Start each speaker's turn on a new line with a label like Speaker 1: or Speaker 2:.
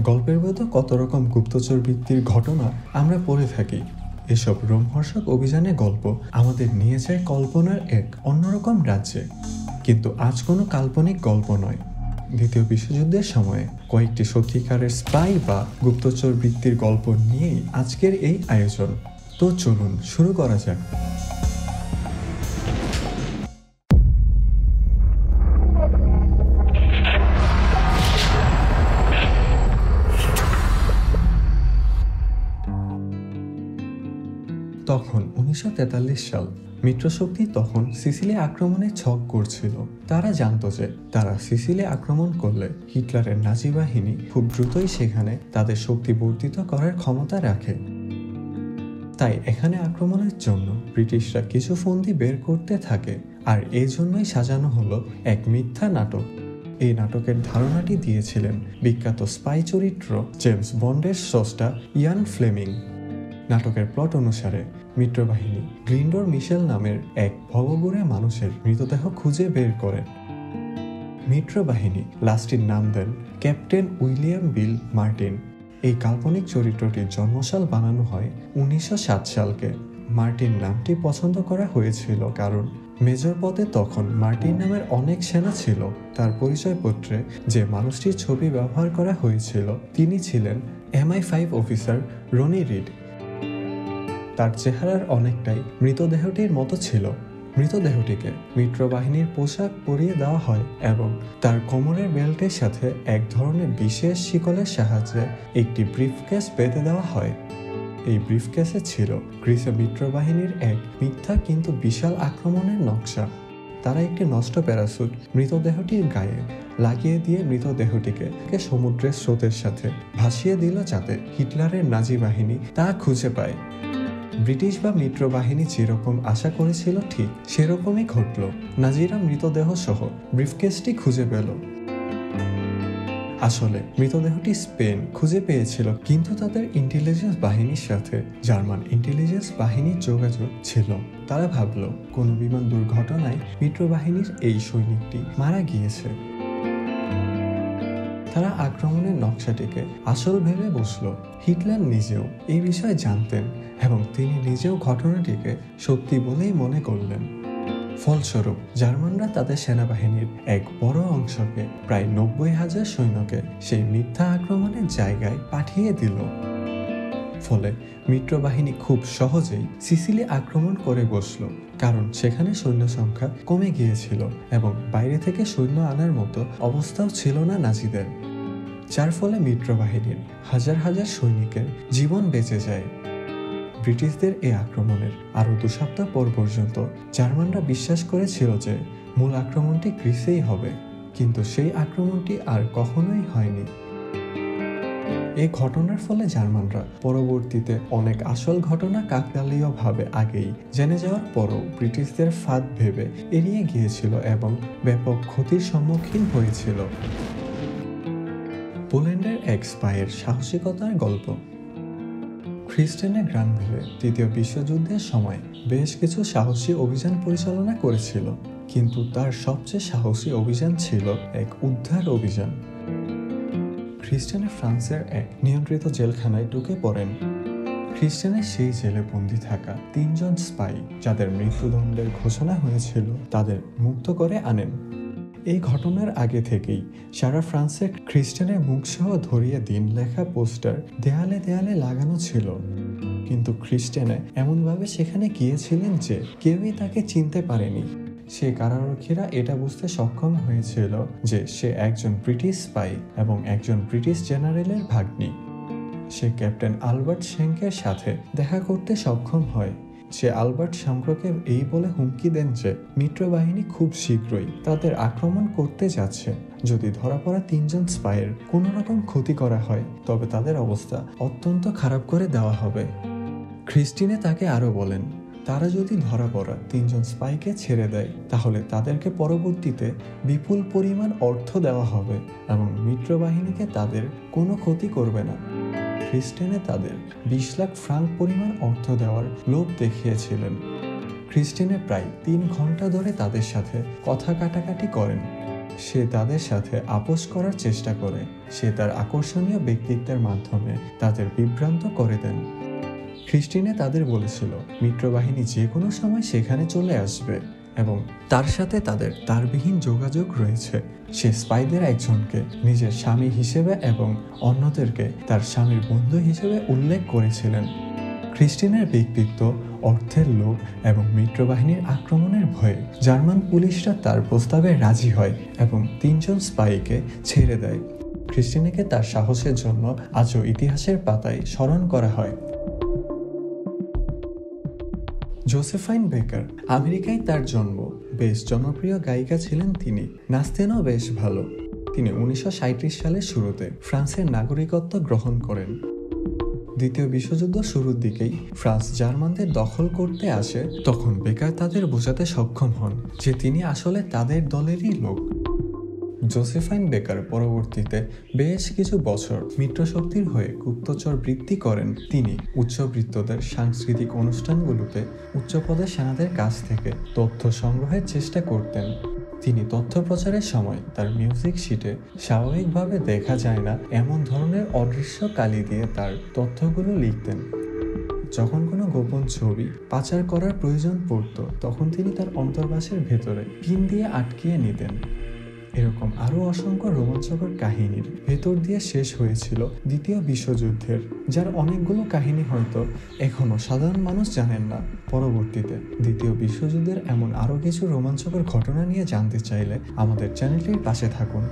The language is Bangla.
Speaker 1: গল্পের বইতে কত রকম গুপ্তচর বৃত্তির ঘটনা আমরা পড়ে থাকি। এসব রোমহর্ষক অভিযানে গল্প আমাদের নিয়ে যায় কল্পনার এক অন্যরকম রাজ্যে। কিন্তু আজ কোনো কাল্পনিক গল্প নয়। দ্বিতীয় বিশ্বযুদ্ধের সময়ে কয়েকটি সত্যিকারের স্পাই বা গুপ্তচর বৃত্তির গল্প নিয়েই আজকের এই আয়োজন। তো চলুন শুরু করা যাক। তখন 1943 সাল। মিত্রশক্তি তখন সিসিলি আক্রমণে ছক করছিল। তারা জানত যে তারা সিসিলি আক্রমণ করলে হিটলারের নাজি বাহিনী খুব দ্রুতই সেখানে তাদের শক্তি বর্ধিত করার ক্ষমতা রাখে। তাই এখানে আক্রমণের জন্য ব্রিটিশরা কিছু ফন্দি বের করতে থাকে, আর এই জন্যই সাজানো হলো এক মিথ্যা নাটক। এই নাটকের ধারণাটি দিয়েছিলেন বিখ্যাত স্পাই চরিত্র জেমস বন্ডের স্রষ্টা ইয়ান ফ্লেমিং। নাটকের প্লট অনুসারে মিত্রবাহিনী গ্লিন্ডর মিশেল নামের এক ভবঘুরে মানুষের মৃতদেহ খুঁজে বের করেন। মিত্রবাহিনী লাশটির নাম দেন ক্যাপ্টেন উইলিয়াম বিল মার্টিন। এই কাল্পনিক চরিত্রটির জন্মসাল বানানো হয় 1907 সালকে। মার্টিন নামটি পছন্দ করা হয়েছিল কারণ মেজর পদে তখন মার্টিন নামের অনেক সেনা ছিল। তার পরিচয়পত্রে যে মানুষটির ছবি ব্যবহার করা হয়েছিল তিনি ছিলেন MI5 অফিসার রনি রিড। তার চেহারার অনেকটাই মৃতদেহটির মতো ছিল। মৃতদেহটিকে মিত্রবাহিনীর পোশাক পরিয়ে দেওয়া হয় এবং তার কোমরের বেল্টের সাথে এক ধরনের বিশেষ শিকলের সাহায্যে একটি ব্রিফকেস বেঁধে দেওয়া হয়। এই ব্রিফকেসে ছিল গ্রিসে মিত্রবাহিনীর এক মিথ্যা কিন্তু বিশাল আক্রমণের নকশা। তারা একটি নষ্ট প্যারাসুট মৃতদেহটির গায়ে লাগিয়ে দিয়ে মৃতদেহটিকে সমুদ্রের স্রোতের সাথে ভাসিয়ে দিল যাতে হিটলারের নাজি বাহিনী তা খুঁজে পায়। ব্রিটিশ বা মিত্রবাহিনী যেরকম আশা করেছিল ঠিক সেরকমই ঘটল। নাজিরা মৃতদেহ সহ ব্রিফকেসটি খুঁজে পেল। আসলে মৃতদেহটি স্পেন খুঁজে পেয়েছিল, কিন্তু তাদের ইন্টেলিজেন্স বাহিনীর সাথে জার্মান ইন্টেলিজেন্স বাহিনীর যোগাযোগ ছিল। তারা ভাবল কোনো বিমান দুর্ঘটনায় মিত্রবাহিনীর এই সৈনিকটি মারা গিয়েছে। তারা আক্রমণের নকশাটিকে আসল ভেবে বসল। হিটলার নিজেও এই বিষয়ে জানতেন এবং তিনি নিজেও ঘটনাটিকে সত্যি বলেই মনে করলেন। ফলস্বরূপ জার্মানরা তাদের সেনাবাহিনীর এক বড় অংশকে, প্রায় 90,000 সৈন্যকে সেই মিথ্যা আক্রমণের জায়গায় পাঠিয়ে দিল। ফলে মিত্রবাহিনী খুব সহজেই সিসিলি আক্রমণ করে বসল, কারণ সেখানে সৈন্য সংখ্যা কমে গিয়েছিল এবং বাইরে থেকে সৈন্য আনার মতো অবস্থাও ছিল না নাজিদের। যার ফলে মিত্রবাহিনীর হাজার হাজার সৈনিকের জীবন বেঁচে যায়। ব্রিটিশদের এই আক্রমণের আরও 2 সপ্তাহ পর পর্যন্ত জার্মানরা বিশ্বাস করেছিল যে মূল আক্রমণটি গ্রিসেই হবে, কিন্তু সেই আক্রমণটি আর কখনোই হয়নি। এই ঘটনার ফলে জার্মানরা পরবর্তীতে অনেক আসল ঘটনা কাকতালীয়ভাবে আগেই জেনে যাওয়ার পরও ব্রিটিশদের ফাঁদ ভেবে এড়িয়ে গিয়েছিল এবং ব্যাপক ক্ষতির সম্মুখীন হয়েছিল। পোল্যান্ডের এক স্পাইয়ের সাহসিকতার গল্প। খ্রিস্টেনে গ্রানভিলে তৃতীয় বিশ্বযুদ্ধের সময় বেশ কিছু সাহসী অভিযান পরিচালনা করেছিল, কিন্তু তার সবচেয়ে সাহসী অভিযান ছিল এক উদ্ধার অভিযান। খ্রিস্টেনে ফ্রান্সের এক নিয়ন্ত্রিত জেলখানায় ঢুকে পড়েন। খ্রিস্টেনের সেই জেলে বন্দী থাকা 3 জন স্পাই যাদের মৃত্যুদণ্ডের ঘোষণা হয়েছিল তাদের মুক্ত করে আনেন। এই ঘটনার আগে থেকেই সারা ফ্রান্সে খ্রিস্টেনের মুখসহ ধরিয়ে দিন লেখা পোস্টার দেয়ালে দেয়ালে লাগানো ছিল, কিন্তু খ্রিস্টেনে এমনভাবে সেখানে গিয়েছিলেন যে কেউই তাকে চিনতে পারেনি। সে কারারক্ষীরা এটা বুঝতে সক্ষম হয়েছিল যে সে একজন ব্রিটিশ স্পাই এবং একজন ব্রিটিশ জেনারেলের ভাগ্নি। সে ক্যাপ্টেন আলবার্ট শ্যাঙ্কের সাথে দেখা করতে সক্ষম হয়। সে আলবার্ট শ্যাঙ্ককে এই বলে হুমকি দেন যে মিত্রবাহিনী খুব শীঘ্রই তাদের আক্রমণ করতে যাচ্ছে। যদি ধরা পড়া 3 জন স্পাইয়ের কোনো রকম ক্ষতি করা হয় তবে তাদের অবস্থা অত্যন্ত খারাপ করে দেওয়া হবে। খ্রিস্টিনে তাকে আরও বলেন তারা যদি ধরা পড়া 3 জন স্পাইকে ছেড়ে দেয় তাহলে তাদেরকে পরবর্তীতে বিপুল পরিমাণ অর্থ দেওয়া হবে এবং মিত্রবাহিনীকে তাদের কোনো ক্ষতি করবে না। খ্রিস্টেনে তাদের 20 লাখ ফ্রাঙ্ক পরিমাণ অর্থ দেওয়ার লোভ দেখিয়েছিলেন। খ্রিস্টেনে প্রায় 3 ঘন্টা ধরে তাদের সাথে কথা কাটাকাটি করেন। সে তাদের সাথে আপোষ করার চেষ্টা করে। সে তার আকর্ষণীয় ব্যক্তিত্বের মাধ্যমে তাদের বিভ্রান্ত করে দেন। ক্রিস্টিনে তাদের বলেছিল মিত্রবাহিনী যে কোনো সময় সেখানে চলে আসবে এবং তার সাথে তাদের তারবিহীন যোগাযোগ রয়েছে। সে স্পাইদের একজনকে নিজের স্বামী হিসেবে এবং অন্যদেরকে তার স্বামীর বন্ধু হিসেবে উল্লেখ করেছিলেন। ক্রিস্টিনের ব্যক্তিত্ব, অর্থের লোভ এবং মিত্রবাহিনীর আক্রমণের ভয়ে জার্মান পুলিশরা তার প্রস্তাবে রাজি হয় এবং 3 জন স্পাইকে ছেড়ে দেয়। ক্রিস্টিনাকে তার সাহসের জন্য আজও ইতিহাসের পাতায় স্মরণ করা হয়। জোসেফাইন বেকার, আমেরিকায় তার জন্ম। বেশ জনপ্রিয় গায়িকা ছিলেন তিনি, নাচতেনও বেশ ভালো। তিনি 1937 সালের শুরুতে ফ্রান্সের নাগরিকত্ব গ্রহণ করেন। দ্বিতীয় বিশ্বযুদ্ধ শুরুর দিকেই ফ্রান্স জার্মানদের দখল করতে আসে। তখন বেকার তাদের বোঝাতে সক্ষম হন যে তিনি আসলে তাদের দলেরই লোক। জোসেফাইন বেকার পরবর্তীতে বেশ কিছু বছর মিত্রশক্তির হয়ে গুপ্তচর বৃত্তি করেন। তিনি উচ্চবিত্তদের সাংস্কৃতিক অনুষ্ঠানগুলোতে উচ্চপদের সেনাদের কাছ থেকে তথ্য সংগ্রহের চেষ্টা করতেন। তিনি তথ্য প্রচারের সময় তার মিউজিক শিটে স্বাভাবিকভাবে দেখা যায় না এমন ধরনের অদৃশ্য কালি দিয়ে তার তথ্যগুলো লিখতেন। যখন কোনো গোপন ছবি পাচার করার প্রয়োজন পড়ত তখন তিনি তার অন্তর্বাসের ভেতরে পিন দিয়ে আটকিয়ে নিতেন। এরকম আরও অসংখ্য রোমাঞ্চকর কাহিনীর ভেতর দিয়ে শেষ হয়েছিল দ্বিতীয় বিশ্বযুদ্ধের, যার অনেকগুলো কাহিনী হয়তো এখনও সাধারণ মানুষ জানেন না। পরবর্তীতে দ্বিতীয় বিশ্বযুদ্ধের এমন আরও কিছু রোমাঞ্চকর ঘটনা নিয়ে জানতে চাইলে আমাদের চ্যানেলটির পাশে থাকুন।